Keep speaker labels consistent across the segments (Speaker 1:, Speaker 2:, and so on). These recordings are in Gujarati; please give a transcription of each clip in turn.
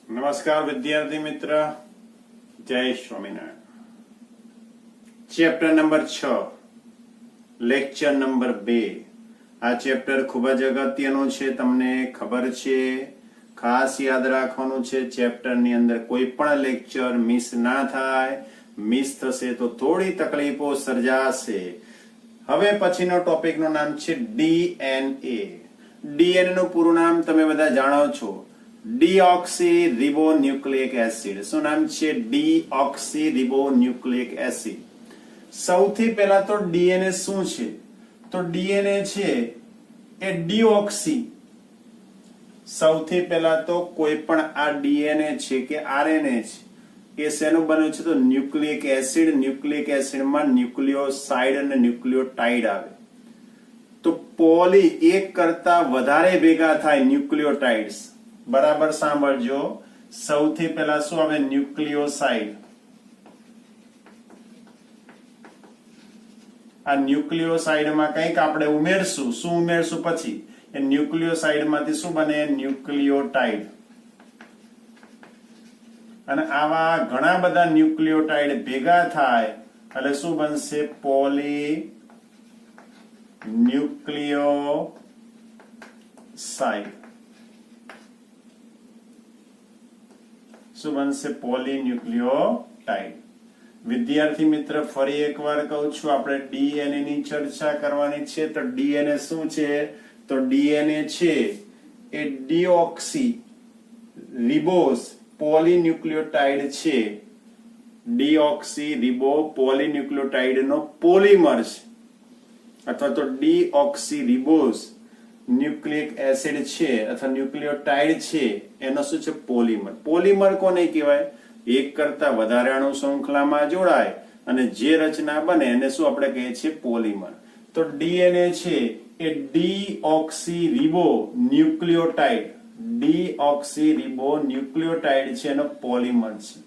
Speaker 1: નમસ્કાર વિદ્યાર્થી મિત્ર, જય Swaminarayan. Chapter number 6, lecture number 2. આ ચેપ્ટર ખૂબ જ અગત્યનું છે, તમને ખબર છે. ખાસ યાદ રાખવાનું છે, ચેપ્ટરની અંદર કોઈ પણ લેક્ચર મિસ ના થાય. મિસ થશે તો થોડી તકલીફો સર્જાશે. હવે પછીનો ટોપિકનું નામ છે ડીએનએ. ડીએનએ નું પૂરું નામ તમે બધા જાણો છો, ડીઓક્સી રિબોન્યુક્લિક એસિડ. શું નામ છે? Deoxy ribonucleic acid. સૌથી પહેલા તો ડીએનએ શું છે? તો ડીએનએ છે એ ડીઓક્સી. સૌથી પહેલા તો કોઈ પણ આ ડીએનએ છે કે આરએનએ છે એ શેનું બન્યું છે? તો ન્યુક્લિક એસિડ. ન્યુક્લિક એસિડમાં ન્યુક્લિયોસાઇડ અને ન્યુક્લિયોટાઇડ આવે. તો પોલી એક કરતા વધારે ભેગા થાય ન્યુક્લિયોટાઇડ્સ. બરાબર સાંભળજો. સૌથી પહેલા શું આવે? ન્યુક્લિયોસાઇડ. આ ન્યુક્લિયોસાઇડમાં કંઈક આપણે ઉમેરશું. શું ઉમેરશું? પછી એ ન્યુક્લિયોસાઇડ માંથી શું બને? ન્યુક્લિયોટાઇડ. અને આવા ઘણા બધા ન્યુક્લિયોટાઇડ ભેગા થાય એટલે શું બનશે? Poly nucleoside. શું બનશે? પોલીન્યુક્લિયોટાઇડ. વિદ્યાર્થી મિત્ર, ફરી એકવાર કહું છું, આપણે ડીએનએ ની ચર્ચા કરવાની છે. તો ડીએનએ શું છે? તો ડીએનએ છે એ ડીઓક્સી રિબોઝ પોલીન્યુક્લિયોટાઇડ છે. ડીઓક્સી રિબો પોલીન્યુક્લિયોટાઇડ નો પોલિમર છે, અથવા તો ડીઓક્સી રિબોઝ ન્યુક્લિક એસિડ છે અથવા ન્યુક્લિયોટાઇડ છે એનો શું છે? પોલિમર. પોલિમર કોને કહેવાય? એક કરતા વધારે અણુ શૃંખલામાં જોડાય અને જે રચના બને એને શું આપણે કહીએ છીએ? પોલિમર. તો ડીએનએ છે એ ડીઓક્સી રિબો ન્યુક્લિયોટાઇડ. ડીઓક્સી રિબો ન્યુક્લિયોટાઇડ છે એનો પોલિમર છે.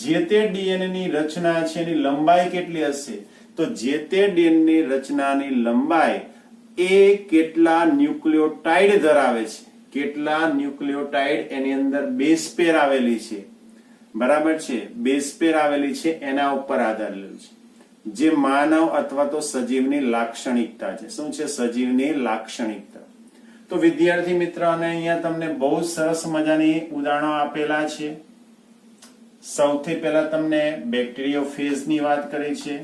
Speaker 1: જે તે ડીએનએ ની રચના છે એની લંબાઈ કેટલી હશે? તો જે તે ડીએનએ ની રચનાની લંબાઈ એ કેટલા ન્યુક્લિયોટાઇડ ધરાવે છે, કેટલા ન્યુક્લિયોટાઇડ એની અંદર બેઝ પેર આવેલી છે. બરાબર છે? બેઝ પેર આવેલી છે એના ઉપર આધારેલું છે. જે માનવ અથવા તો સજીવની લાક્ષણિકતા છે. શું છે? સજીવની લાક્ષણિકતા. તો વિદ્યાર્થી મિત્ર, અને અહીંયા તમને બહુ સરસ મજાની ઉદાહરણો આપેલા છે. સૌથી પહેલા તમને બેક્ટેરિયોફેઝ ની વાત કરી છે.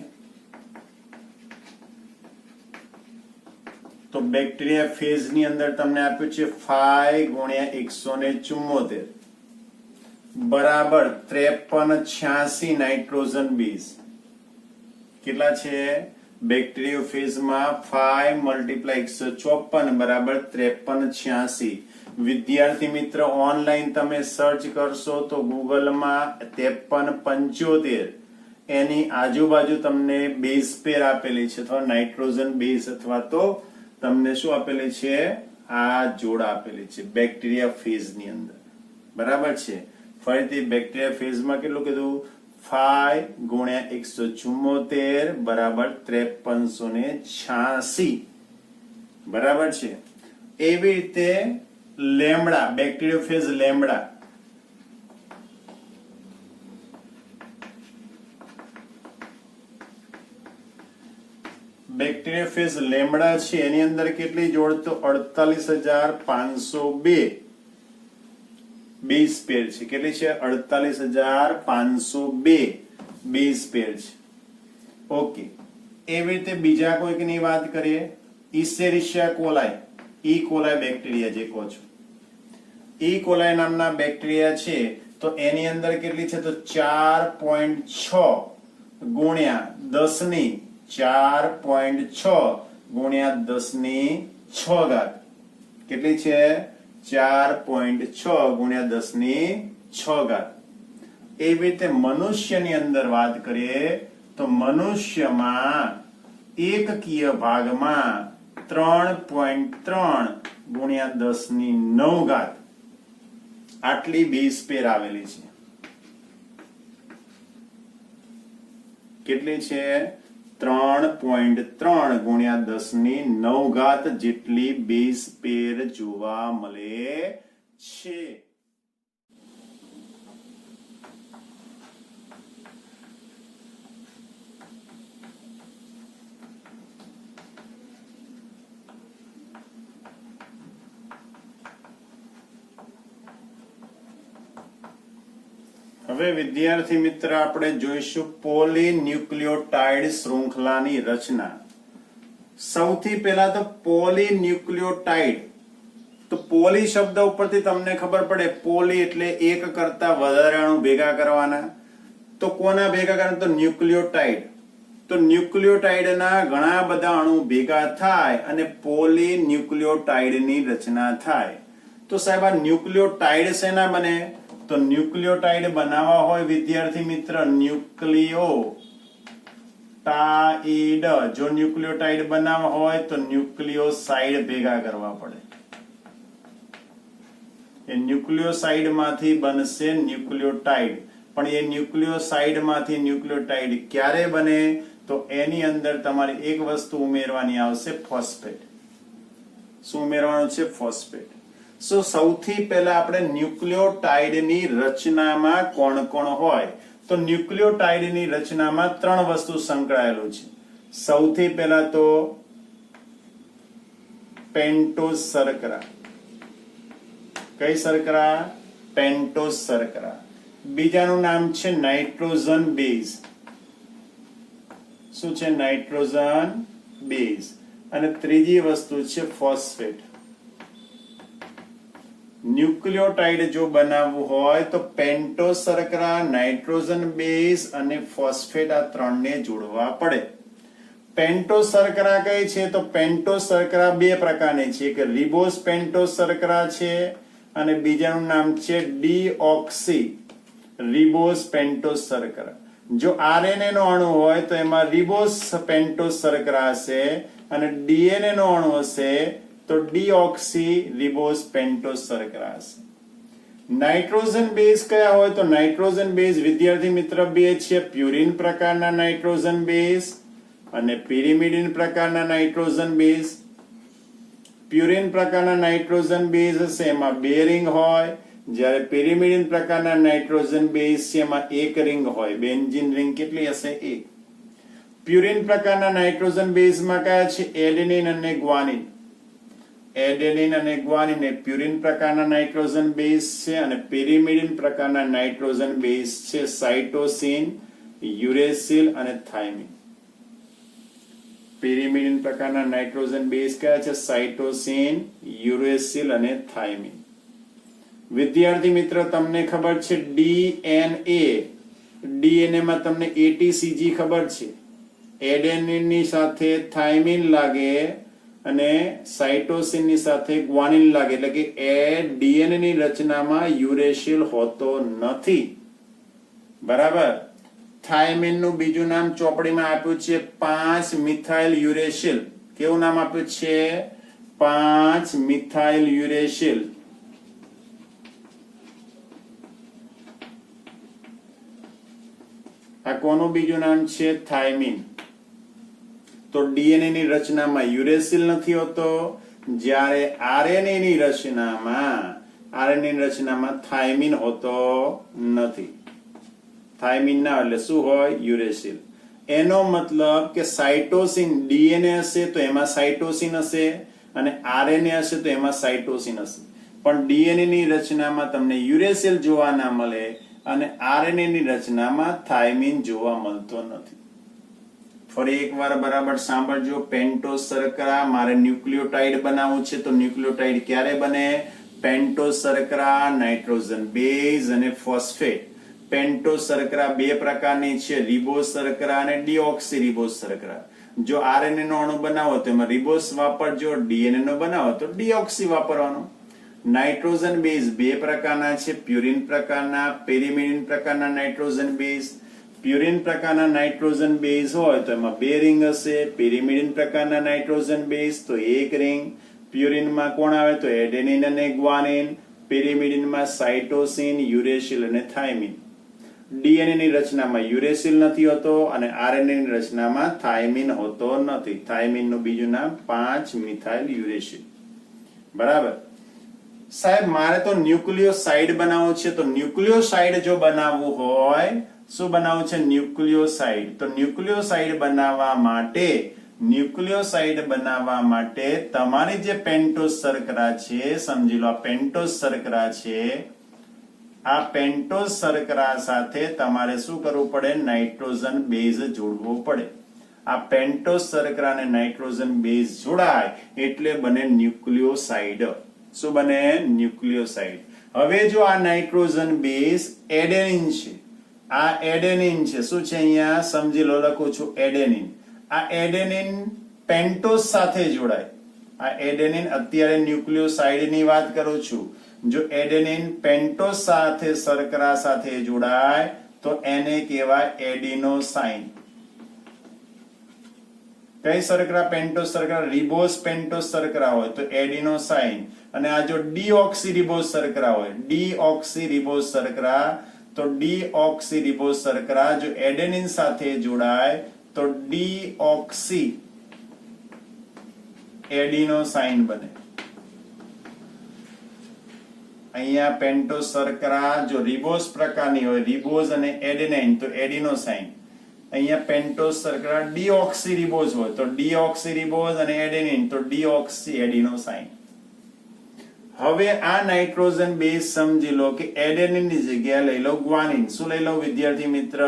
Speaker 1: તો બેક્ટેરિયા ફેઝ ની અંદર તમને આપ્યું છે 5 × 174 બરાબર 5386 નાઇટ્રોજન બેઝ. કેટલા છે? બેક્ટેરિયો ફેઝમાં 5 × 154 બરાબર 5386. વિદ્યાર્થી મિત્ર, ઓનલાઈન તમે સર્ચ કરશો તો ગૂગલમાં 5375 એની આજુબાજુ તમને બેઝ પેર આપેલી છે, અથવા નાઇટ્રોજન બેઝ, અથવા તો તમને શું આપેલી છે? આ જોડ આપેલી છે બેક્ટેરિયા ફેઝ ની અંદર. બરાબર છે? ફરીથી બેક્ટેરિયા ફેઝમાં કેટલું કીધું? 5 × 174 બરાબર 5386. બરાબર છે? એવી રીતે લેમ્ડા, બેક્ટેરિયોફેઝ લેમ્ડા. બેક્ટેરિયોફેઝ લેમ્ડા છે એની અંદર કેટલી જોડ? તો 48502 બેઝ પેર છે. કેટલી છે? 48502 બેઝ પેર છે. ઓકે. એવી રીતે બીજા કોઈકની વાત કરીએ. ઇસેરિશિયા કોલાઈ, ઈ કોલાઈ બેક્ટેરિયા જે કહો છો, ઈ કોલાઈ નામના બેક્ટેરિયા છે. તો એની અંદર કેટલી છે? તો 4.6 ગુણ્યા 10 4.6 ગુણ્યા 10 ઘાત. કેટલી છે? 4.6 ગુણ્યા 10 ઘાત. એવી રીતે મનુષ્યની અંદર વાત કરીએ તો મનુષ્યમાં એકકીય ભાગમાં 3.3 ગુણ્યા 10 ઘાત આટલી બેઝ પેર આવેલી છે. કેટલી છે? 3.3 ગુણ્યા 10 ઘાત જેટલી બેઝ પેર જોવા મળે છે. હવે વિદ્યાર્થી મિત્ર આપણે જોઈશું પોલીન્યુક્લિયોટાઇડ શૃંખલાની રચના. સૌથી પહેલા તો પોલીન્યુક્લિયોટાઇડ, તો પોલી શબ્દ ઉપરથી તમને ખબર પડે, પોલી એટલે એક કરતા વધારે અણુ ભેગા કરવાના. તો કોના ભેગા કરવાના? તો ન્યુક્લિયોટાઇડ. તો ન્યુક્લિયોટાઇડના ઘણા બધા અણુ ભેગા થાય અને પોલીન્યુક્લિયોટાઇડની રચના થાય. તો સાહેબ આ ન્યુક્લિયોટાઇડ શેના બને? તો ન્યુક્લિયોટાઇડ બનાવવા હોય વિદ્યાર્થી મિત્ર ન્યુક્લિયોટાઇડ, જો ન્યુક્લિયોટાઇડ બનાવવા હોય તો ન્યુક્લિયોસાઇડ ભેગા કરવા પડે. એ ન્યુક્લિયોસાઇડ માંથી બનશે ન્યુક્લિયોટાઇડ. પણ એ ન્યુક્લિયોસાઇડ માંથી ન્યુક્લિયોટાઇડ ક્યારે બને? તો એની અંદર તમારે એક વસ્તુ ઉમેરવાની આવશે, ફોસ્ફેટ. શું ઉમેરવાનું છે? ફોસ્ફેટ. સૌથી પહેલા આપણે ન્યુક્લિયોટાઇડની રચનામાં કોણ કોણ હોય? તો ન્યુક્લિયોટાઇડની રચનામાં ત્રણ વસ્તુ સંકળાયેલું છે. સૌથી પહેલા તો પેન્ટોઝ શર્કરા. કઈ શર્કરા? પેન્ટોઝ શર્કરા. બીજાનું નામ છે નાઇટ્રોજન બેઝ. શું છે? Nitrogen base. અને ત્રીજી વસ્તુ છે ફોસ્ફેટ. ન્યુક્લિયોટાઇડ જો બનાવવું હોય તો પેન્ટોઝ શર્કરા, નાઇટ્રોજન બેઝ અને ફોસ્ફેટ આ ત્રણને જોડવા પડે. પેન્ટોઝ શર્કરા કઈ છે? તો પેન્ટોઝ શર્કરા બે પ્રકારની છે. એક રિબોઝ પેન્ટોઝ શર્કરા છે અને બીજાનું નામ છે ડીઓક્સી રિબોઝ પેન્ટોઝ શર્કરા. જો આરએનએ નો અણુ હોય તો એમાં રિબોઝ પેન્ટોઝ શર્કરા હશે અને ડીએનએ નો અણુ હશે તો ડીઓક્સી રિબોઝ પેન્ટોઝ શર્કરા હશે. નાઇટ્રોજન બેઝ કયા હોય? તો નાઇટ્રોજન બેઝ વિદ્યાર્થી મિત્ર બે છે, પ્યુરિન પ્રકારના નાઇટ્રોજન બેઝ અને પિરિમિડિન પ્રકારના નાઇટ્રોજન બેઝ. પ્યુરિન પ્રકારના નાઇટ્રોજન બેઝ હશે એમાં બે રિંગ હોય, જ્યારે પિરિમિડિન પ્રકારના નાઇટ્રોજન બેઝ છે એમાં એક રિંગ હોય. બેન્ઝીન રિંગ કેટલી હશે? એક. પ્યુરિન પ્રકારના નાઇટ્રોજન બેઝમાં કયા છે? એડેનિન અને ગ્વાનિન. એડેનિન અને ગ્વાનિન એ પ્યુરિન પ્રકારના નાઇટ્રોજન બેઝ છે અને પિરિમિડિન પ્રકારના નાઇટ્રોજન બેઝ છે સાઇટોસિન, યુરેસિલ અને થાઇમિન. પિરિમિડિન પ્રકારના નાઇટ્રોજન બેઝ કયા છે? સાઇટોસિન, યુરેસિલ અને થાઇમિન. વિદ્યાર્થી મિત્ર તમને ખબર છે ડીએનએ. ડીએનએ માં તમને એટીસીજી ખબર છે. એડેનિન ની સાથે થાઇમિન લાગે અને સાઇટોસિન ની સાથે ગ્વાનિન લાગે, એટલે કે ડીએનએ ની રચનામાં યુરેસિલ હોતો નથી. બરાબર. થાઇમિન નું બીજું નામ ચોપડીમાં આપ્યું છે 5 મિથાઇલ યુરેસિલ. કેવું નામ આપ્યું છે? 5 મિથાઇલ યુરેસિલ. આ કોનું બીજું નામ છે? થાઇમિન. તો ડીએનએ ની રચનામાં યુરેસિલ નથી હોતો, જ્યારે આરએનએ ની રચનામાં થાઇમિન હોતો નથી. થાઇમિન ના એટલે શું હોય? યુરેસિલ. એનો મતલબ કે સાઇટોસિન, ડીએનએ હશે તો એમાં સાઇટોસિન હશે અને આરએનએ હશે તો એમાં સાઇટોસિન હશે. પણ ડીએનએ ની રચનામાં તમને યુરેસિલ જોવા ના મળે અને આરએનએ ની રચનામાં થાઇમિન જોવા મળતો નથી. ફરી એકવાર બરાબર સાંભળજો. પેન્ટોઝ શર્કરા, મારે ન્યુક્લિયોટાઇડ બનાવવું છે તો ન્યુક્લિયોટાઇડ ક્યારે બને? પેન્ટોઝ શર્કરા, નાઇટ્રોજન બેઝ અને ફોસ્ફેટ. પેન્ટોઝ શર્કરા બે પ્રકારની છે, રિબોઝ શર્કરા અને ડીઓક્સી રિબોઝ શર્કરા. જો આરએનએ નો અણુ બનાવો તો એમાં રિબોઝ વાપરજો, ડીએનએ નો બનાવો તો ડીઓક્સી વાપરવાનો. નાઇટ્રોજન બેઝ બે પ્રકારના છે, પ્યુરિન પ્રકારના, પિરિમિડિન પ્રકારના નાઇટ્રોજન બેઝ. પ્યુરિન પ્રકારના નાઇટ્રોજન બેઝ હોય તો એમાં બે રિંગ હશે. પિરિમિડિન પ્રકારના નાઇટ્રોજન બેઝ તો એક રિંગ. પ્યુરિનમાં કોણ આવે? તો એડેનિન અને ગ્વાનિન. પિરિમિડિનમાં સાઇટોસિન, યુરેસિલ અને થાઇમિન. ડીએનએ ની રચનામાં યુરેસિલ નથી હોતો અને આરએનએ ની રચનામાં થાઇમિન હોતો નથી. થાઇમિન નું બીજું નામ 5 મિથાઇલ યુરેસિલ. બરાબર. સાહેબ મારે તો ન્યુક્લિયોસાઇડ બનાવવું છે, તો ન્યુક્લિયોસાઇડ જો બનાવવું હોય, શું બનાવવું છે? ન્યુક્લિયોસાઇડ. તો ન્યુક્લિયોસાઇડ બનાવવા માટે તમારી જે પેન્ટોઝ શર્કરા છે, સમજી લો આ પેન્ટોઝ શર્કરા છે, આ પેન્ટોઝ શર્કરા સાથે તમારે શું કરવું પડે? નાઇટ્રોજન બેઝ જોડવો પડે. આ પેન્ટોઝ શર્કરા અને નાઇટ્રોજન બેઝ જોડાય એટલે બને ન્યુક્લિયોસાઇડ. શું બને? ન્યુક્લિયોસાઇડ. હવે જો આ નાઇટ્રોજન બેઝ એડેનિન છે, આ એડેનિન છે. શું છે? અહીંયા સમજી લો, લખું છું એડેનિન. આ એડેનિન પેન્ટોઝ સાથે જોડાય. આ એડેનિન અત્યારે ન્યુક્લિયોસાઇડ ની વાત કરું છું. જો એડેનિન પેન્ટોઝ સાથે શર્કરા સાથે જોડાય તો એને કહેવાય એડિનોસાઇન. કઈ શર્કરા? પેન્ટોઝ શર્કરા. રિબોઝ પેન્ટોઝ શર્કરા હોય તો એડિનોસાઇન. અને આ જો ડીઓક્સીરિબોઝ શર્કરા હોય, ડીઓક્સીરિબોઝ શર્કરા, તો ડીઓક્સીરિબોઝ શર્કરા જો એડેનિન સાથે જોડાય તો ડીઓક્સી એડિનોસાઇન બને. અહીંયા પેન્ટોઝ શર્કરા જો રિબોઝ પ્રકારની હોય, રિબોઝ અને એડેનાઇન, તો એડિનોસાઇન. અહીંયા પેન્ટોઝ શર્કરા ડીઓક્સીરિબોઝ હોય તો ડીઓક્સીરિબોઝ અને એડેનિન, તો ડીઓક્સી એડિનોસાઇન. હવે આ નાઇટ્રોજન બેઝ સમજી લો કે એડેનિન ની જગ્યાએ લઈ લો ગ્વાનિન. શું લઈ લો વિદ્યાર્થી મિત્ર?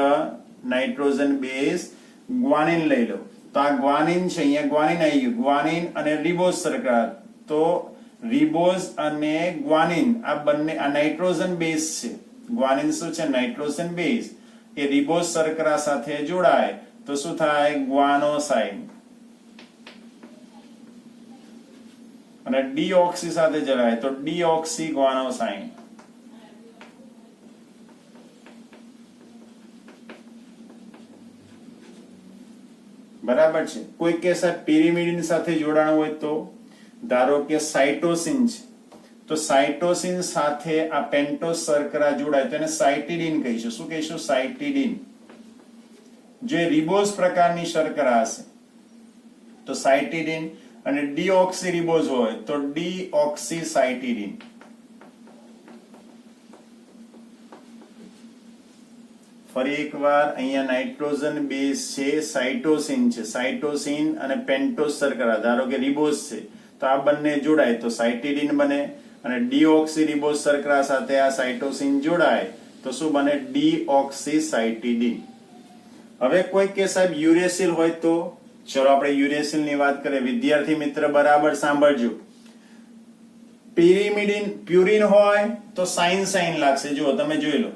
Speaker 1: નાઇટ્રોજન બેઝ ગ્વાનિન લઈ લો. તો આ ગ્વાનિન છે, અહીંયા ગ્વાનિન આવી ગયું. ગ્વાનિન અને રિબોઝ શર્કરા, તો રિબોઝ અને ગ્વાનિન આ બંને આ નાઇટ્રોજન બેઝ છે. ગ્વાનિન શું છે? Nitrogen base. એ રિબોઝ શર્કરા સાથે જોડાય તો શું થાય? ગ્વાનોસાઇન. અને ડીઓક્સી સાથે જોડાય તો ડીઓક્સી ગ્વાનોસાઇન. બરાબર છે. કોઈ કે સાહેબ પિરિમિડિન સાથે જોડાણ હોય તો, ધારો કે સાઇટોસિન છે, તો સાઇટોસિન સાથે આ પેન્ટોઝ શર્કરા જોડાય તો એને સાઇટિડિન કહીશું. શું કહીશું? સાઇટિડિન. જે રિબોઝ પ્રકારની શર્કરા હશે તો સાઇટિડિન, અને ડીઓક્સીરિબોઝ હોય તો ડીઓક્સીસાઇટિડિન. ફરી એકવાર અહીંયા નાઇટ્રોજન બેઝ છે, સાઇટોસિન છે. સાઇટોસિન અને પેન્ટોઝ શર્કરા ધારો કે રિબોઝ છે તો આ બંને જોડાય તો સાઇટિડિન બને. અને ડીઓક્સીરિબોઝ શર્કરા સાથે આ સાઇટોસિન જોડાય તો શું બને? ડીઓક્સીસાઇટિડિન. હવે કોઈ કે સાહેબ યુરેસિલ હોય તો, ચલો આપણે યુરેસિલ ની વાત કરીએ. વિદ્યાર્થી મિત્ર બરાબર સાંભળજો. પિરિમિડિન પ્યુરિન હોય તો સાઇન સાઇન લાગશે. જુઓ તમે જોઈ લો,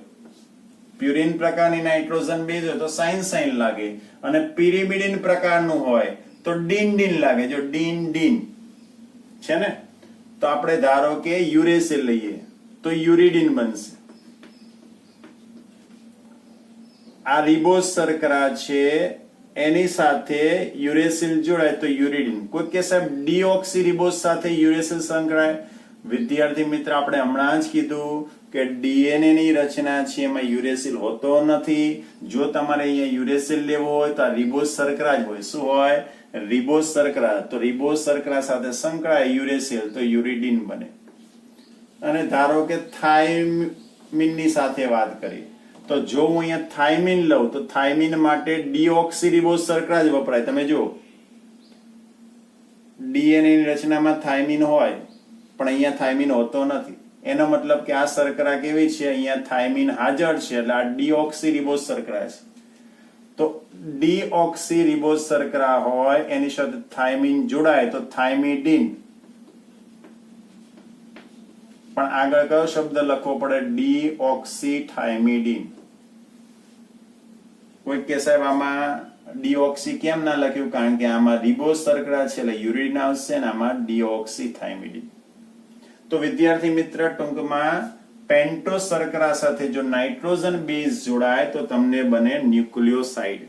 Speaker 1: પ્યુરિન પ્રકારની નાઇટ્રોજન બેઝ હોય તો સાઇન સાઇન લાગે, અને પિરિમિડિન પ્રકારનું હોય તો ડીન ડીન લાગે. જો ડીન ડીન છે ને, તો આપણે ધારો કે યુરેસિલ લઈએ તો યુરિડિન બનશે. આ રિબોઝ શર્કરા છે એની સાથે યુરેસિલ જોડાય તો યુરિડિન. કોઈ કે સાહેબ ડીઓક્સીરિબોઝ સાથે યુરેસિલ સંકળાય. વિદ્યાર્થી મિત્ર આપણે હમણાં જ કીધું કે ડીએનએ ની રચના છે એમાં યુરેસિલ હોતો નથી. જો તમારે અહીંયા યુરેસિલ લેવો હોય તો આ રિબોઝ શર્કરા જ હોય. શું હોય? રિબોઝ શર્કરા. તો રિબોઝ શર્કરા સાથે સંકળાય યુરેસિલ તો યુરિડિન બને. અને ધારો કે થાઇમિન ની સાથે વાત કરીએ તો જો હું અહીંયા થાઇમિન લઉં તો થાઇમિન માટે ડીઓક્સીરિબોઝ શર્કરા જ વપરાય. તમે જુઓ ડીએનએ ની રચનામાં થાઇમિન હોય પણ અહીંયા થાઇમિન હોતો નથી. એનો મતલબ કે આ શર્કરા કેવી છે? અહીંયા થાઇમિન હાજર છે એટલે આ ડીઓક્સીરિબોઝ શર્કરા છે. તો ડીઓક્સીરિબોઝ શર્કરા હોય એની સાથે થાઇમિન જોડાય તો થાઇમિડિન. પણ આગળ કયો શબ્દ લખવો પડે? ડીઓક્સીથાઇમિડિન. કોઈ કે સાહેબ આમાં ડીઓક્સી કેમ ના લખ્યું? કારણ કે આમાં રિબોઝ શર્કરા છે એટલે યુરિડિન આવશે ને આમાં ડીઓક્સીથાઇમિડિન. તો વિદ્યાર્થી મિત્ર ટૂંકમાં પેન્ટોઝ શર્કરા સાથે જો નાઇટ્રોજન બેઝ જોડાય તો તમને બને ન્યુક્લિયોસાઇડ.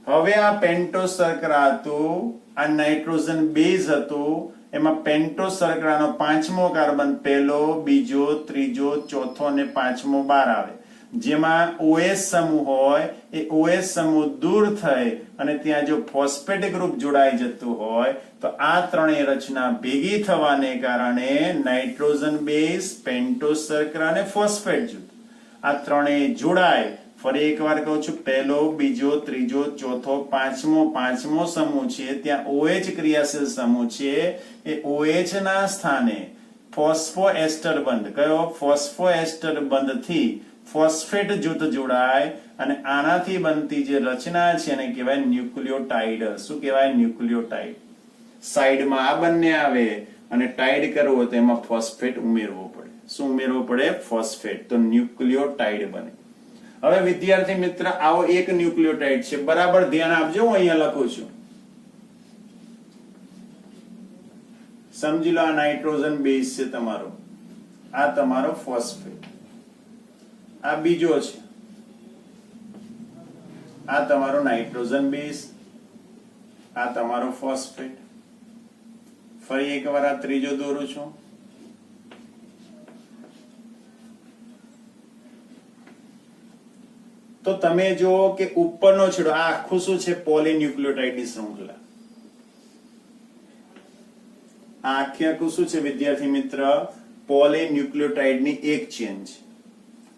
Speaker 1: હવે આ પેન્ટોઝ શર્કરા હતું, આ નાઇટ્રોજન બેઝ હતું, એમાં પેન્ટોઝ શર્કરાનો પાંચમો કાર્બન પહેલો, બીજો, ત્રીજો, ચોથો અને પાંચમો બહાર આવે. જેમાં OH સમૂહ હોય એ OH સમૂહ દૂર થઈ અને ત્યાં જો ફોસ્ફેટ ગ્રુપ જોડાઈ જતું હોય તો આ ત્રણેય રચના ભેગી થવાને કારણે નાઇટ્રોજન બેઝ, પેન્ટોઝ શર્કરા અને ફોસ્ફેટ જૂથ આ ત્રણેય જોડાય. ફરી એકવાર કહું છું, પહેલો, બીજો, ત્રીજો, ચોથો, પાંચમો સમૂહ છે ત્યાં OH ક્રિયાશીલ સમૂહ છે. એ OH ના સ્થાને ફોસ્ફોએસ્ટર બંધ, કયો? ફોસ્ફોએસ્ટર બંધથી ફોસ્ફેટ જૂથ જોડાય અને આનાથી બનતી જે રચના છે એને કહેવાય ન્યુક્લિયોટાઇડ. શું કહેવાય? ન્યુક્લિયોટાઇડ. સાઈડમાં આ બંને આવે અને ટાઇડ કરવો હોય તો એમાં ફોસ્ફેટ ઉમેરવો પડે. શું ઉમેરવો પડે? ફોસ્ફેટ. તો ન્યુક્લિયોટાઇડ બને. હવે વિદ્યાર્થી મિત્ર આવો એક ન્યુક્લિયોટાઇડ છે, બરાબર ધ્યાન આપજો, હું અહીંયા લખું છું. સમજી લો આ નાઇટ્રોજન બેઝ છે તમારો, આ તમારો ફોસ્ફેટ, આ બીજો છે, આ તમારો નાઇટ્રોજન બેઝ, આ તમારો ફોસ્ફેટ. ફરી એકવાર આ ત્રીજો દોરું છું. તો તમે જુઓ કે ઉપરનો છેડો આ આખું શું છે? પોલીન્યુક્લિયોટાઇડની શૃંખલા. આ આખી આખું શું છે વિદ્યાર્થી મિત્ર? પોલીન્યુક્લિયોટાઇડની એક ચેન છે.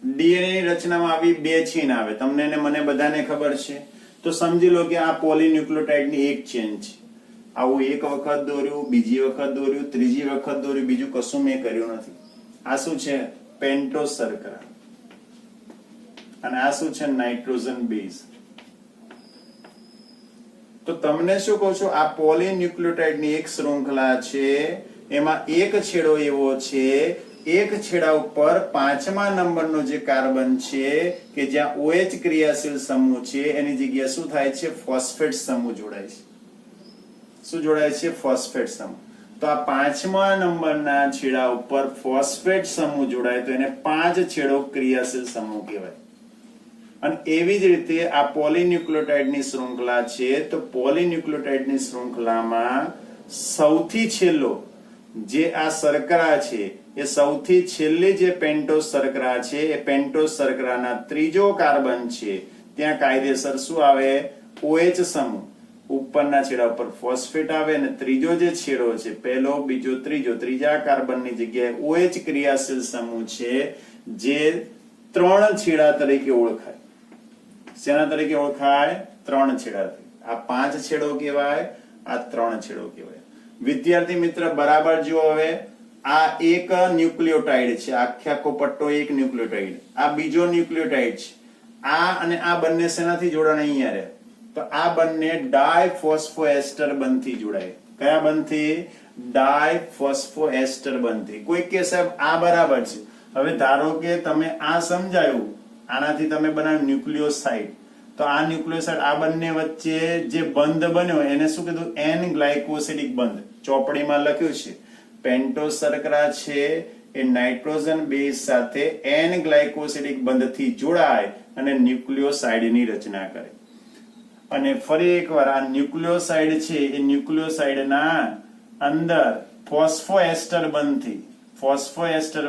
Speaker 1: ડીએનએ ની રચનામાં આવી બે ચેન આવે, તમને ને મને બધાને ખબર છે. તો સમજી લો કે આ પોલીન્યુક્લિયોટાઇડની એક ચેન છે. આવું એક વખત દોર્યું, બીજી વખત દોર્યું, ત્રીજી વખત દોર્યું, બીજું કશું મેં કર્યું નથી. આ શું છે? પેન્ટોઝ શર્કરા. અને આ શું છે? Nitrogen base. તો તમને શું કહું છું? આ પોલીન્યુક્લિયોટાઇડની એક શૃંખલા છે, એમાં એક છેડો એવો છે, એક છેડા ઉપર 5મા નંબરનો જે કાર્બન છે કે જ્યાં OH ક્રિયાશીલ સમૂહ છે એની જગ્યાએ શું થાય છે? ફોસ્ફેટ સમૂહ જોડાય છે. શું જોડાય છે? ફોસ્ફેટ સમૂહ. તો આ 5મા નંબરના છેડા ઉપર ફોસ્ફેટ સમૂહ જોડાય તો એને 5 છેડો ક્રિયાશીલ સમૂહ કહેવાય. અને એવી જ રીતે આ પોલીન્યુક્લિયોટાઇડની શૃંખલા છે. તો પોલીન્યુક્લિયોટાઇડની શૃંખલામાં સૌથી છેલ્લો જે આ શર્કરા છે એ સૌથી છેલ્લી જે પેન્ટોઝ શર્કરા છે એ પેન્ટોઝ શર્કરાના ત્રીજો કાર્બન છે ત્યાં કાયદેસર શું આવે? OH સમૂહ. ઉપરના છેડા ઉપર ફોસ્ફેટ આવે અને ત્રીજો જે છેડો છે, પહેલો, બીજો, ત્રીજો, ત્રીજા કાર્બનની જગ્યાએ OH ક્રિયાશીલ સમૂહ છે જે 3 છેડા તરીકે ઓળખાય. શેના તરીકે ઓળખાય? 3 છેડા. આ 5 છેડો કહેવાય, આ 3 છેડો કહેવાય. વિદ્યાર્થી મિત્ર બરાબર જુઓ. હવે આ એક ન્યુક્લિયોટાઇડ છે, આખે આખો પટ્ટો એક ન્યુક્લિયોટાઇડ. આ બીજો ન્યુક્લિયોટાઇડ છે. આ અને આ બંને શેનાથી જોડાણ? અહીંયા રહે. તો આ બંને ડાયફોસ્ફોએસ્ટર બંધથી જોડાય. કયા બંધથી? ડાયફોસ્ફોએસ્ટર બંધથી. કોઈ કે સાહેબ આ બરાબર છે. હવે ધારો કે તમે આ સમજાયું, આનાથી તમે બનાવ્યું ન્યુક્લિયોસાઇડ. તો આ ન્યુક્લિયોસાઇડ આ બંને વચ્ચે જે બંધ બન્યો એને શું કીધું? એન ગ્લાયકોસિડિક બંધ. ચોપડીમાં લખ્યું છે પેન્ટોઝ શર્કરા છે એ નાઇટ્રોજન બેઝ સાથે એન ગ્લાયકોસિડિક બંધથી જોડાય અને ન્યુક્લિયોસાઇડની રચના કરે. અને ફરી એકવાર આ ન્યુક્લિયોસાઇડ છે એ ન્યુક્લિયોસાઇડના અંદર ફોસ્ફોએસ્ટર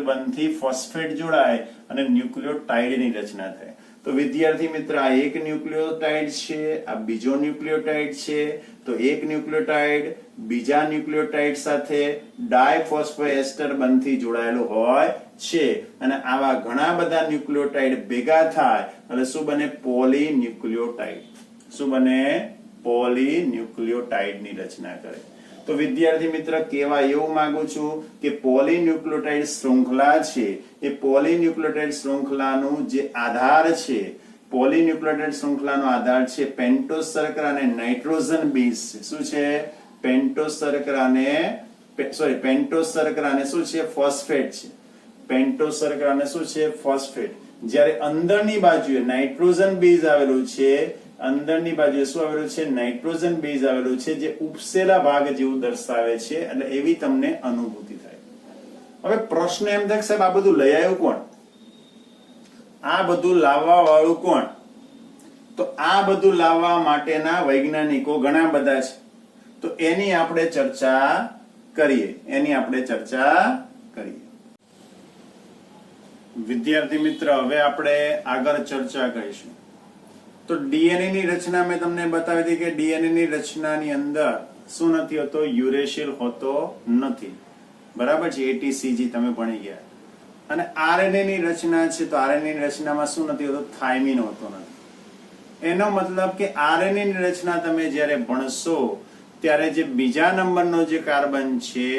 Speaker 1: બંધથી ફોસ્ફેટ જોડાય અને ન્યુક્લિયોટાઇડની રચના થાય. તો વિદ્યાર્થી મિત્ર આ એક ન્યુક્લિયોટાઇડ છે, આ બીજો ન્યુક્લિયોટાઇડ છે. તો એક ન્યુક્લિયોટાઇડ બીજા ન્યુક્લિયોટાઇડ સાથે ડાયફોસ્ફોએસ્ટર બંધથી જોડાયેલો હોય છે. અને આવા ઘણા બધા ન્યુક્લિયોટાઇડ ભેગા થાય એટલે શું બને? પોલીન્યુક્લિયોટાઇડ. શું બને? પોલીન્યુક્લિયોટાઇડની રચના કરે. તો વિદ્યાર્થી મિત્ર કહેવા એવું માંગુ છું કે પોલીન્યુક્લિયોટાઇડ શૃંખલા છે એ પોલીન્યુક્લિયોટાઇડ શૃંખલાનું જે આધાર છે, પોલીન્યુક્લિયોટાઇડ શૃંખલાનો આધાર છે પેન્ટોઝ શર્કરા અને નાઇટ્રોજન બેઝ છે. શું છે? પેન્ટોઝ શર્કરા અને શું છે? ફોસ્ફેટ છે. પેન્ટોઝ શર્કરા અને શું છે? ફોસ્ફેટ. જ્યારે અંદરની બાજુએ નાઇટ્રોજન બેઝ આવેલું છે, અંદરની બાજુએ શું આવેલું છે? નાઇટ્રોજન બેઝ આવેલું છે જે ઉપસેલા ભાગ જેવું દર્શાવે છે. એટલે એવી તમને અનુભૂતિ થાય. હવે પ્રશ્ન એમ થાય સાહેબ આ બધું લઈ આવ્યું કોણ? આ બધું લાવવા વાળું કોણ? તો આ બધું લાવવા માટેના વૈજ્ઞાનિકો ઘણા બધા છે. તો એની આપણે ચર્ચા કરીએ. વિદ્યાર્થી મિત્ર હવે આપણે આગળ ચર્ચા કરીશું. તો ડીએનએ ની રચના મેં તમને બતાવી હતી કે ડીએનએ ની રચનાની અંદર શું નથી હોતો? યુરેસિલ હોતો નથી. બરાબર છે? એટીસીજી તમે ભણી ગયા. અને આરએનએ ની રચના છે તો આરએનએ ની રચનામાં શું નથી હોતો? થાઇમિન હોતો નથી. એનો મતલબ કે આરએનએ ની રચના તમે જ્યારે ભણશો ત્યારે જે બીજા નંબરનો જે કાર્બન છે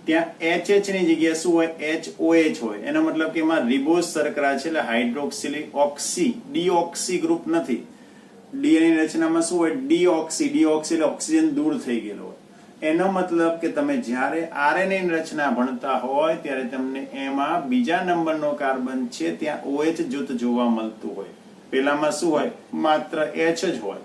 Speaker 1: ત્યાં HH ની જગ્યાએ શું હોય HOH હોય એનો મતલબ કે એમાં રિબોઝ શર્કરા છે એટલે હાઇડ્રોક્સિલિક ઓક્સી ડીઓક્સી ગ્રુપ નથી ડીએનએ ની રચનામાં શું હોય ડીઓક્સી એટલે ઓક્સિજન દૂર થઈ ગયેલો હોય એનો મતલબ કે તમે જ્યારે આરએનએ ની રચના ભણતા હોય ત્યારે તમને એમાં બીજા નંબરનો કાર્બન છે ત્યાં OH જૂથ જોવા મળતું હોય પેલામાં શું હોય માત્ર H જ હોય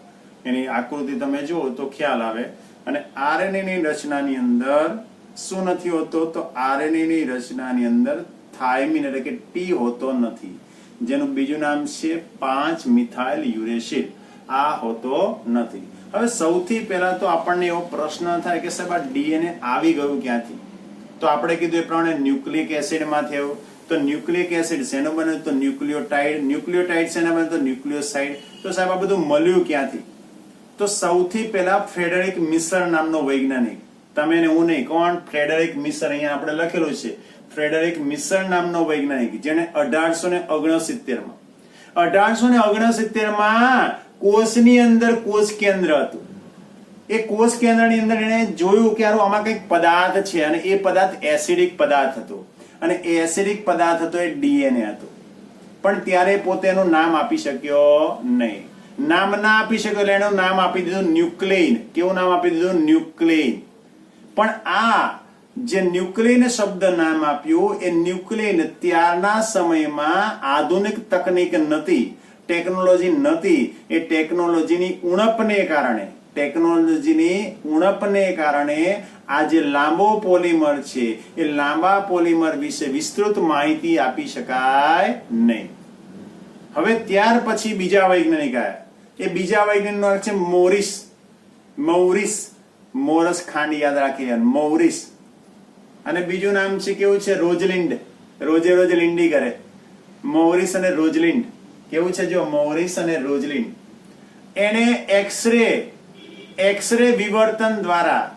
Speaker 1: એની આકૃતિ તમે જુઓ તો ખ્યાલ આવે અને આરએનએ ની રચનાની અંદર શું નથી હોતો તો આરએનએ ની રચનાની અંદર થાઇમિન એટલે કે ટી હોતો નથી જેનું બીજું નામ છે 5 મિથાઇલ યુરેસિલ આ હોતો નથી હવે સૌથી પહેલા તો આપણને એવો પ્રશ્ન થાય કે સાહેબ આ ડીએનએ આવી ગયું ક્યાંથી તો આપણે કીધું એ પ્રમાણે ન્યુક્લિક એસિડ માં થયું તો ન્યુક્લિક એસિડ શેનો બને તો ન્યુક્લિયોટાઇડ શેના બને તો ન્યુક્લિયોસાઇડ તો સાહેબ આ બધું મળ્યું ક્યાંથી તો સૌથી પહેલા ફ્રેડરિક મિસર નામનો વૈજ્ઞાનિક તમે ને હું નહીં કોણ ફ્રેડરિક મિસર અહીંયા આપણે લખેલું છે ફ્રેડરિક મિસર નામનો વૈજ્ઞાનિક જેને 1869 માં કોષની અંદર કોષ કેન્દ્ર હતું એ કોષ કેન્દ્રની અંદર એને જોયું કે આમાં કંઈક પદાર્થ છે અને એ પદાર્થ એસિડિક પદાર્થ હતો અને એ એસિડિક પદાર્થ હતો એ ડીએનએ હતો પણ ત્યારે પોતે એનું નામ આપી શક્યો નહીં નામ ના આપી શક્યો એટલે એનું નામ આપી દીધું ન્યુક્લિયન કેવું નામ આપી દીધું ન્યુક્લિયન પણ આ જે ન્યુક્લિયન શબ્દ નામ આપ્યું એ ન્યુક્લિયન ત્યારના સમયમાં આધુનિક તકનીક નથી ટેકનોલોજી નથી એ ટેકનોલોજીની ઉણપને કારણે આ જે લાંબો પોલિમર છે એ લાંબા પોલિમર વિશે વિસ્તૃત માહિતી આપી શકાય નહીં હવે ત્યાર પછી બીજા વૈજ્ઞાનિક આવ્યા એ બીજા વૈજ્ઞાનિક નામ છે મોરસ ખાંડ યાદ રાખી મોરિસ અને બીજું નામ છે કેવું છે રોજલિન્ડ રોજ લિંડી કરે મોરિસ અને રોજલિન્ડ કેવું છે જો મોરિસ અને રોજલિન્ડ એને એક્સરે વિવર્તન દ્વારા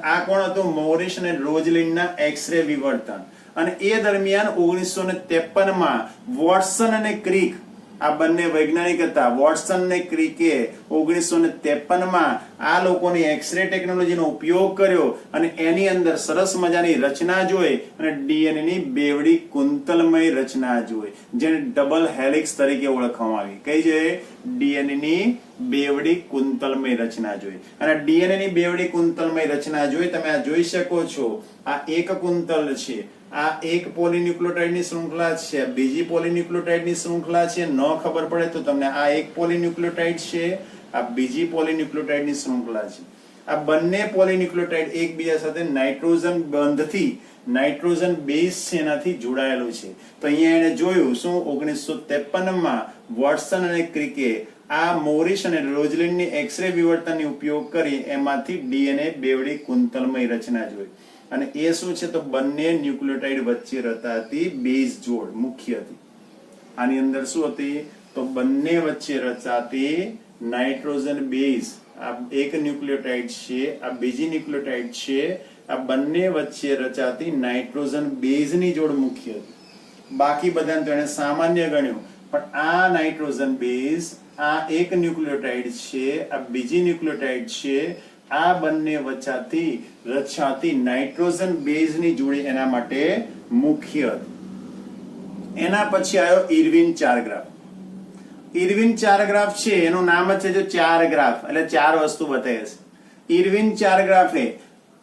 Speaker 1: આ કોણ હતું મોરિસ અને રોજલિન્ડ ના એક્સરે વિવર્તન અને એ દરમિયાન 1953 માં વોટસન અને ક્રિક આ બંને વૈજ્ઞાનિક હતા વોટસન અને ક્રિકે 1953 માં આ લોકોની એક્સરે ટેકનોલોજીનો ઉપયોગ કર્યો અને એની અંદર સરસ મજાની રચના જોઈ અને ડીએનએ ની બેવડી કુંતલમય રચના જોઈ જેને ડબલ હેલિક્સ તરીકે ઓળખવામાં આવી કઈ છે ડીએનએ ની બેવડી કુંતલમય રચના જોઈ અને ડીએનએ ની બેવડી કુંતલમય રચના જોઈ તમે આ જોઈ શકો છો આ એક કુંતલ છે આ એક પોલીન્યુક્લિયોટાઇડ ની શૃંખલા છે બીજી પોલીન્યુક્લિયોટાઇડ ની શૃંખલા છે ન ખબર પડે તો તમને આ એક પોલીન્યુક્લિયોટાઇડ છે આ બીજી પોલીન્યુક્લિયોટાઇડ ની શૃંખલા છે આ બંને પોલીન્યુક્લિયોટાઇડ એકબીજા સાથે નાઇટ્રોજન બંધથી નાઇટ્રોજન બેઝ છે એનાથી જોડાયેલું છે તો અહીંયા એને જોયું શું 1953 માં વોટસન અને ક્રિકે આ મોરિસ અને રોજલિન્ડ ની એક્સરે વિવર્તનનો ઉપયોગ કરી એમાંથી ડીએનએ બેવડી કુંતલમય રચના જોઈ અને એ શું છે તો બંને ન્યુક્લિયોટાઇડ વચ્ચે રચાતી બેઝ જોડ મુખ્ય હતી આની અંદર શું હતી તો બંને વચ્ચે રચાતી નાઇટ્રોજન બેઝ આ એક ન્યુક્લિયોટાઇડ છે આ બીજી ન્યુક્લિયોટાઇડ છે આ બંને વચ્ચે રચાતી નાઇટ્રોજન બેઝ ની જોડ મુખ્ય હતી બાકી બધાને તો એને સામાન્ય ગણ્યું પણ આ નાઇટ્રોજન બેઝ આ એક ન્યુક્લિયોટાઇડ છે આ બીજી ન્યુક્લિયોટાઇડ છે આ બંને વચ્ચેથી રચાતી નાઇટ્રોજન બેઝ ની જોડી એના માટે મુખ્ય હતી એના પછી આવ્યો ઇરવિન ચાર ગ્રાફ છે એનું નામ જ છે જો ચાર ગ્રાફ એટલે ચાર વસ્તુ બતાવે છે ઇરવિન ચાર ગ્રાફ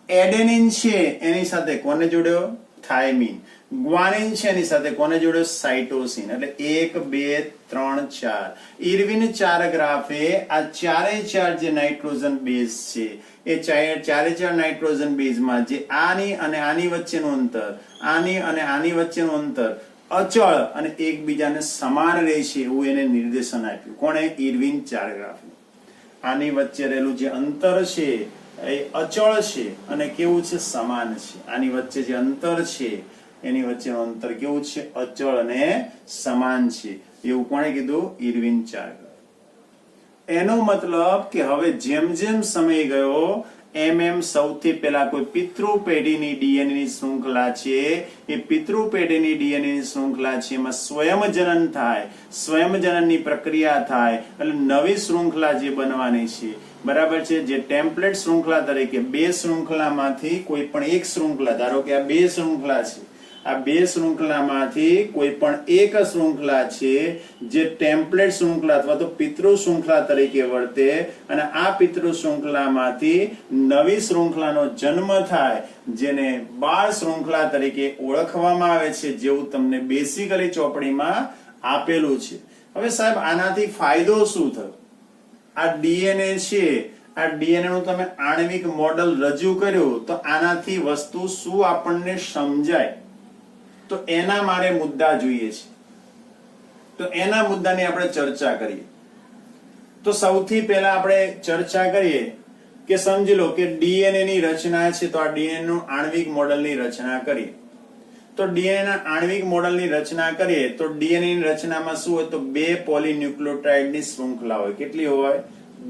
Speaker 1: એડેનિન છે એની સાથે કોને જોડ્યો થાઇમિન ગ્વાનિન છે એની સાથે કોને જોડ્યો સાઇટોસિન એટલે 1 2 3 4 ઇરવિન ચાર ગ્રાફે આ ચારે ચાર જે નાઇટ્રોજન બેઝ છે એ ચારે ચાર નાઇટ્રોજન બેઝમાં જે આની અને આની વચ્ચેનું અંતર આની અને આની વચ્ચેનું અંતર અચળ અને એકબીજાને સમાન રહે છે એવું એને નિર્દેશન આપ્યું કોણે ઇરવિન ચાર ગ્રાફે આની વચ્ચે રહેલું જે અંતર છે એ અચળ છે અને કેવું છે સમાન છે આની વચ્ચે જે અંતર છે એની વચ્ચેનું અંતર કેવું છે અચળ અને સમાન છે એવું કોણે કીધું ઇરવિન ચાર ગ્રાફ એનો મતલબ કે હવે જેમ જેમ સમય ગયો એમ સૌથી પહેલા કોઈ પિતૃ પેઢીની ડીએનએ ની શૃંખલા છે એ પિતૃ પેઢીની ડીએનએ ની શૃંખલા છે એમાં સ્વયંજનન થાય સ્વયંજનનની પ્રક્રિયા થાય એટલે નવી શૃંખલા જે બનવાની છે બરાબર છે, જે ટેમ્પલેટ શૃંખલા તરીકે બે શૃંખલામાંથી કોઈ પણ એક શૃંખલા, ધારો કે આ બે શૃંખલા છે, આ બે શૃંખલામાંથી કોઈ પણ એક શૃંખલા છે જે ટેમ્પલેટ શૃંખલા અથવા તો પિતૃ શૃંખલા તરીકે વર્તે અને આ પિતૃ શૃંખલામાંથી નવી શૃંખલાનો જન્મ થાય જેને બાળ શૃંખલા તરીકે ઓળખવામાં આવે છે, જેવું તમને બેસિકલી ચોપડીમાં આપેલું છે. હવે સાહેબ આનાથી ફાયદો શું થયો? આ ડીએનએ છે, આ ડીએનએ નું તમે આણ્વિક મોડેલ રજૂ કર્યું તો આનાથી વસ્તુ શું આપણને સમજાય, તો એના મારે મુદ્દા જોઈએ છે. તો એના મુદ્દાની આપણે ચર્ચા કરીએ. તો સૌથી પહેલા આપણે ચર્ચા કરીએ કે સમજી લો કે ડીએનએ ની રચના છે, તો આ ડીએનએ નું આણ્વિક મોડેલની રચના કરીએ. તો ડીએનએ ના આણ્વિક મોડેલની રચના કરીએ તો ડીએનએ ની રચનામાં શું હોય? તો બે પોલીન્યુક્લિયોટાઇડની શૃંખલા હોય. કેટલી હોય?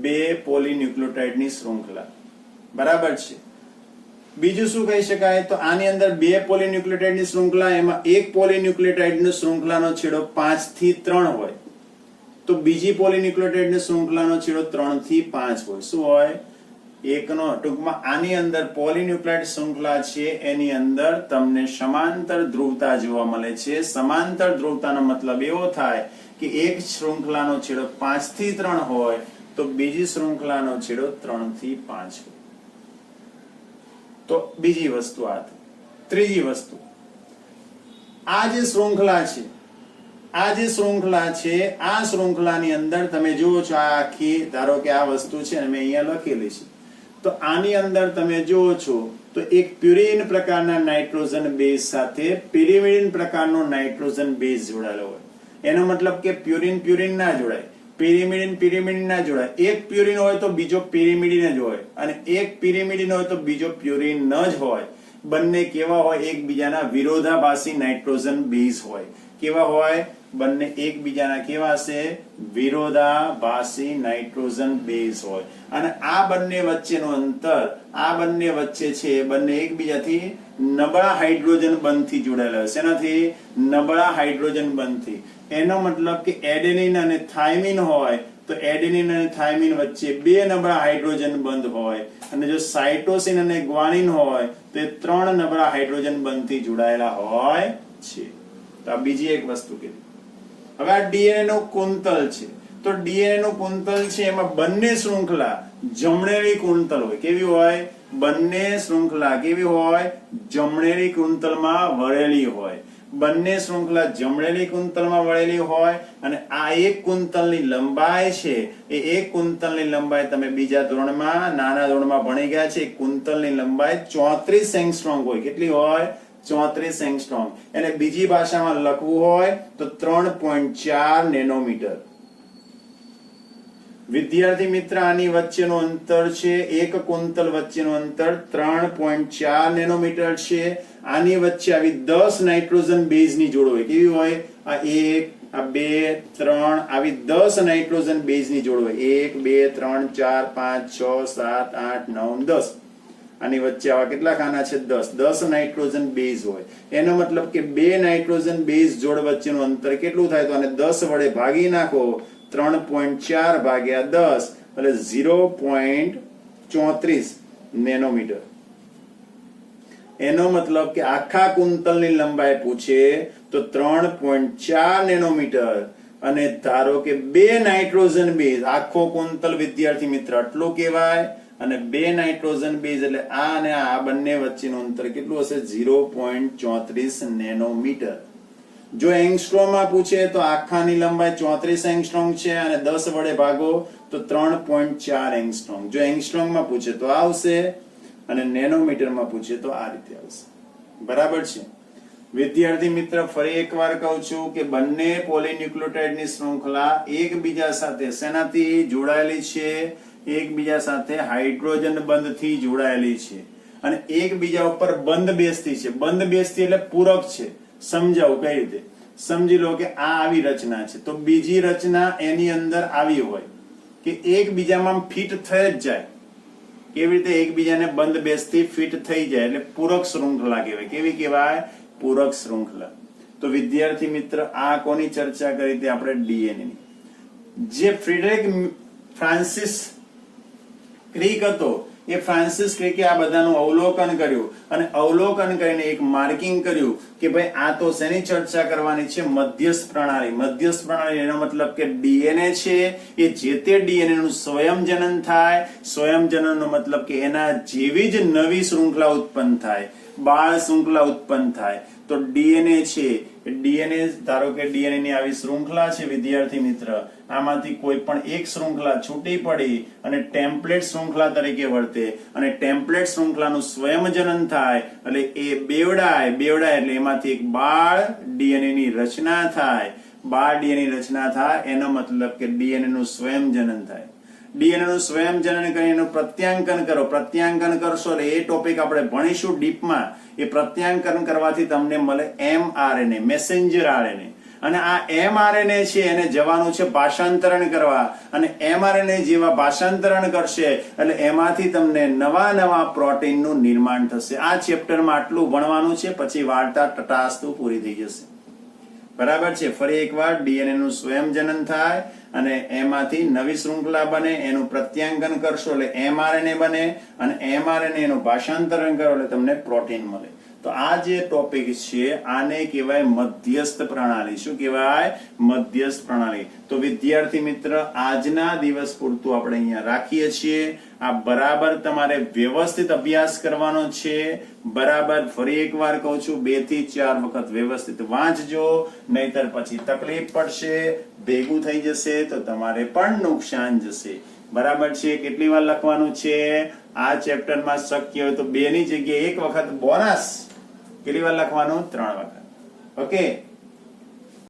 Speaker 1: બે પોલીન્યુક્લિયોટાઇડની શૃંખલા. બરાબર છે. બીજું શું કહી શકાય? તો આની અંદર બે પોલીન્યુક્લિયોટાઇડની શૃંખલા, એમાં એક પોલીન્યુક્લિયોટાઇડની શૃંખલાનો છેડો 5 થી 3 હોય, તો બીજી પોલીન્યુક્લિયોટાઇડની શૃંખલાનો છેડો 3 થી 5 હોય. શું હોય? એકનો. ટૂંકમાં આની અંદર પોલીન્યુક્લિયોટાઇડ શૃંખલા છે એની અંદર તમને સમાંતર ધ્રુવતા જોવા મળે છે. સમાંતર ધ્રુવતાનો મતલબ એવો થાય કે એક શૃંખલાનો છેડો 5 થી 3 હોય તો બીજી શૃંખલાનો છેડો 3 થી 5 હોય. તો બીજી વસ્તુ આ. ત્રીજી વસ્તુ, આ જે શૃંખલા છે, આ શૃંખલાની અંદર તમે જુઓ છો, આ આખી ધારો કે આ વસ્તુ છે ને મેં અહીંયા લખેલી છે, તો આની અંદર તમે જુઓ છો તો એક પ્યુરિન પ્રકારના નાઇટ્રોજન બેઝ સાથે પિરિમિડિન પ્રકારનો નાઇટ્રોજન બેઝ જોડાયેલો હોય. એનો મતલબ કે પ્યુરિન ના જોડાય, પિરિમિડિન ના જોડાય. એક પ્યુરિન હોય તો બીજો પિરિમિડિન જ હોય અને એક પિરિમિડિન હોય તો બીજો પ્યુરિન જ હોય. બંને કેવા હોય? એકબીજાના વિરોધાભાસી નાઇટ્રોજન બેઝ હોય. કેવા હોય? બંને એકબીજાના કેવા છે? વિરોધાભાસી નાઇટ્રોજન બેઝ હોય. અને આ બંને વચ્ચેનું અંતર, આ બંને વચ્ચે છે, બંને એકબીજાથી નબળા હાઇડ્રોજન બંધથી જોડાયેલા હોય. શેનાથી? નબળા હાઇડ્રોજન બંધથી. એનો મતલબ કે એડેનિન અને થાઇમિન હોય તો એડેનિન અને થાઇમિન વચ્ચે બે નબળા હાઇડ્રોજન બંધ હોય, અને જો સાઇટોસિન અને ગ્વાનિન હોય તો એ 3 નબળા હાઇડ્રોજન બંધથી જોડાયેલા હોય છે. તો આ બીજી એક વસ્તુ કીધી. હવે આ ડીએનએ નું કુંતલ છે, તો ડીએનએ નું કુંતલ છે એમાં બંને શૃંખલા જમણેરી કુંતલ હોય. કેવી હોય? બંને શૃંખલા કેવી હોય? જમણેરી કુંતલમાં વળેલી હોય. બંને શૃંખલા જમણેરી કુંતલમાં વળેલી હોય અને આ એક કુંતલની લંબાઈ છે, એ એક કુંતલની લંબાઈ તમે બીજા ધોરણમાં, નાના ધોરણમાં ભણી ગયા છે. કુંતલની લંબાઈ 34 એંગસ્ટ્રોમ હોય. કેટલી હોય? 34 એંગસ્ટ્રોમ. એને બીજી ભાષામાં લખવું હોય તો 3.4 નેનોમીટર. વિદ્યાર્થી મિત્ર, આની વચ્ચેનું અંતર છે, એક કુંતલ વચ્ચેનું અંતર 3.4 નેનોમીટર છે. આની વચ્ચે આવી 10 નાઇટ્રોજન બેઝની જોડ હોય. કેવી હોય? આ 1, આ 2, 3, આવી 10 નાઇટ્રોજન બેઝની જોડ હોય. 1, 2, 3, 4, 5, 6, 7, 8, 9, 10. આની વચ્ચે આવા કેટલા ખાના છે? 10 નાઇટ્રોજન બેઝ હોય. એનો મતલબ કે બે નાઇટ્રોજન બેઝ જોડ વચ્ચેનું અંતર કેટલું થાય? તો આને 10 વડે ભાગી નાખો. 3.4 ભાગ્યા 10 એટલે 0.34 નેનોમીટર. એનો મતલબ કે આખા કુંતલની લંબાઈ પૂછે તો 3.4 નેનોમીટર. અને ધારો કે બે નાઇટ્રોજન બેઝ, આખો કુંતલ વિદ્યાર્થી મિત્ર આટલું કહેવાય, અને બે નાઇટ્રોજન બેઝ એટલે આ અને આ બંને વચ્ચેનું અંતર કેટલું હશે? 0.34 નેનોમીટર. જો એંગસ્ટ્રોમમાં પૂછે તો આખાની લંબાઈ 34 એંગસ્ટ્રોમ છે અને 10 વડે ભાગો તો 3.4 એંગસ્ટ્રોમ. જો એંગસ્ટ્રોમમાં પૂછે તો આવશે અને નેનોમીટરમાં પૂછે તો આ રીતે આવશે. બરાબર છે વિદ્યાર્થી મિત્ર? ફરી એકવાર કહું છું કે બંને પોલીન્યુક્લિયોટાઇડની શૃંખલા એકબીજા સાથે શેનાથી જોડાયેલી છે? એકબીજા સાથે હાઇડ્રોજન બંધથી જોડાયેલી છે અને એકબીજા ઉપર બંધ બેસતી છે. બંધ બેસતી એટલે પૂરક છે. સમજાવું કઈ રીતે? સમજી લો કે આ આવી રચના છે, તો બીજી રચના એની અંદર આવી હોય કે એકબીજામાં ફિટ થઈ જ જાય. કેવી રીતે? એકબીજાને બંધ બેસતી ફિટ થઈ જાય એટલે પૂરક શૃંખલા કહેવાય. કેવી કહેવાય? પૂરક શૃંખલા. તો વિદ્યાર્થી મિત્ર, આ કોની ચર્ચા કરી? તે આપણે ડીએનએ ની. જે ફ્રેડરિક ફ્રાન્સિસ ક્રિક હતો એ ફ્રાન્સિસ ક્રિકે આ બધાનું અવલોકન કર્યું અને અવલોકન કરીને એક માર્કિંગ કર્યું કે ભાઈ આ તો શેની ચર્ચા કરવાની છે, મધ્યસ્થ પ્રણાલી. મધ્યસ્થ પ્રણાલી એનો મતલબ કે ડીએનએ છે એ જે તે ડીએનએ નું સ્વયંજનન થાય. સ્વયંજનનનો મતલબ કે એના જેવી જ નવી શૃંખલા ઉત્પન્ન થાય, બાળ શૃંખલા ઉત્પન્ન થાય. તો ડીએનએ છે, ડીએનએ ધારો કે ડીએનએ ની આવી શૃંખલા છે વિદ્યાર્થી મિત્ર, આમાંથી કોઈ પણ એક શૃંખલા છૂટી પડી અને ટેમ્પલેટ શૃંખલા તરીકે વર્તે અને ટેમ્પલેટ શૃંખલાનું સ્વયંજનન થાય એટલે એ બેવડાય એટલે એમાંથી એક બાળ ડીએનએ ની રચના થાય. બાળ ડીએનએ ની રચના થાય એનો મતલબ કે ડીએનએ નું સ્વયંજનન થાય. ડીએનએ નું સ્વયંજનન કરી એનું પ્રત્યાંકન કરો. પ્રત્યાંકન કરશો એટલે એ ટોપિક આપણે ભણીશું ડીપમાં. એ પ્રત્યાંકન કરવાથી તમને મળે mRNA, મેસેન્જર આરએનએ. અને આ mRNA છે એને જવાનું છે ભાષાંતરણ કરવા અને mRNA જેવા ભાષાંતરણ કરશે એટલે એમાંથી તમને નવા પ્રોટીનનું નિર્માણ થશે. આ ચેપ્ટરમાં આટલું ભણવાનું છે, પછી વાર્તા તટાસ્તુ પૂરી થઈ જશે. બરાબર છે. ફરી એકવાર ડીએનએ નું સ્વયંજનન થાય અને એમાંથી નવી શૃંખલા બને, એનું પ્રત્યાંકન કરશો એટલે mRNA બને અને mRNA નું ભાષાંતરણ કરો એટલે તમને પ્રોટીન મળે. તો આ જે ટોપિક છે આને કહેવાય મધ્યસ્થ પ્રણાલી. શું કહેવાય? મધ્યસ્થ પ્રણાલી. તો વિદ્યાર્થી મિત્ર આજના દિવસ પૂરતું આપણે અહીંયા રાખીએ છીએ. આ બરાબર તમારે વ્યવસ્થિત અભ્યાસ કરવાનો છે. બરાબર ફરી એકવાર કહું છું 2 થી 4 વખત વ્યવસ્થિત વાંચજો, નહીતર પછી તકલીફ પડશે, ભેગું થઈ જશે તો તમારે પણ નુકસાન જશે. બરાબર છે. કેટલી વાર લખવાનું છે આ ચેપ્ટરમાં? શક્ય હોય તો 2 ની જગ્યાએ 1 વખત બોનસ. કેટલી વાર લખવાનું? 3 વખત. ઓકે.